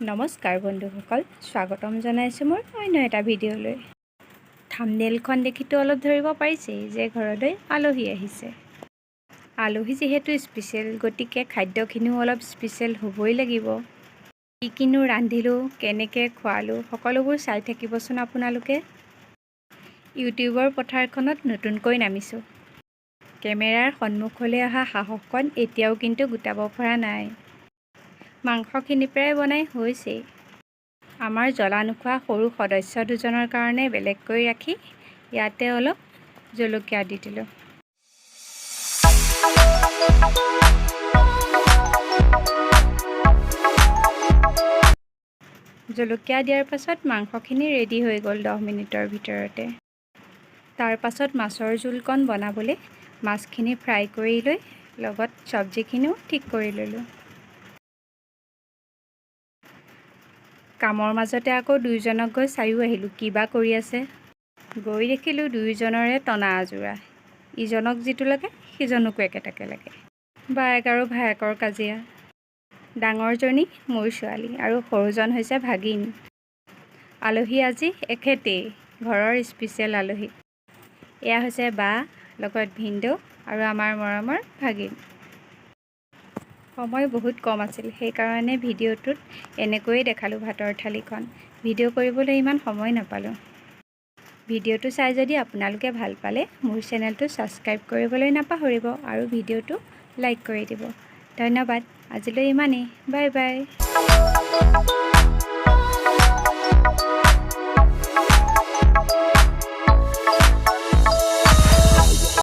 নমস্কাৰ বন্ধুসকল, স্বাগতম জনাইছোঁ মোৰ অন্য এটা ভিডিঅ'লৈ। থাম্বনেইলখন দেখিতো অলপ ধৰিব পাৰিছেই যে ঘৰলৈ আলহী আহিছে। আলহী যিহেতু স্পেচিয়েল, গতিকে খাদ্যখিনিও অলপ স্পেচিয়েল হ'বই লাগিব। কি কিনো ৰান্ধিলোঁ, কেনেকৈ খোৱালোঁ, সকলোবোৰ চাই থাকিবচোন আপোনালোকে। ইউটিউবৰ পথাৰখনত নতুনকৈ নামিছোঁ। কেমেৰাৰ সন্মুখলৈ অহা সাহসকণ এতিয়াও কিন্তু গোটাব পৰা নাই। মাংসখিনি প্ৰায় বনাই হৈছেই। আমাৰ জ্বলা নোখোৱা সৰু সদস্য দুজনৰ কাৰণে বেলেগকৈ ৰাখি ইয়াতে অলপ জলকীয়া দি দিলোঁ। জলকীয়া দিয়াৰ পাছত মাংসখিনি ৰেডি হৈ গ'ল 10 মিনিটৰ ভিতৰতে। তাৰ পাছত মাছৰ জোলকণ বনাবলৈ মাছখিনি ফ্ৰাই কৰি লৈ লগত চব্জিখিনিও ঠিক কৰি ল'লোঁ। কামৰ মাজতে আকৌ দুয়োজনক গৈ চায়ো আহিলোঁ, কিবা কৰি আছে। গৈ দেখিলোঁ দুয়োজনৰে টনা আজোৰা, ইজনক যিটো লাগে সিজনকো একেটাকে লাগে। বায়েক আৰু ভায়েকৰ কাজিয়া। ডাঙৰজনী মোৰ ছোৱালী আৰু সৰুজন হৈছে ভাগিন। আলহী আজি এখেতেই, ঘৰৰ স্পেচিয়েল আলহী। এয়া হৈছে বা, লগত ভিনদেউ আৰু আমাৰ মৰমৰ ভাগিন। সময় বহুত কম আছিল, সেইকাৰণে ভিডিঅ'টোত এনেকৈয়ে দেখালোঁ ভাতৰ থালিখন। ভিডিঅ' কৰিবলৈ ইমান সময় নাপালোঁ। ভিডিঅ'টো চাই যদি আপোনালোকে ভাল পালে মোৰ চেনেলটো ছাবস্ক্ৰাইব কৰিবলৈ নাপাহৰিব আৰু ভিডিঅ'টো লাইক কৰি দিব। ধন্যবাদ। আজিলৈ ইমানেই। Bye bye.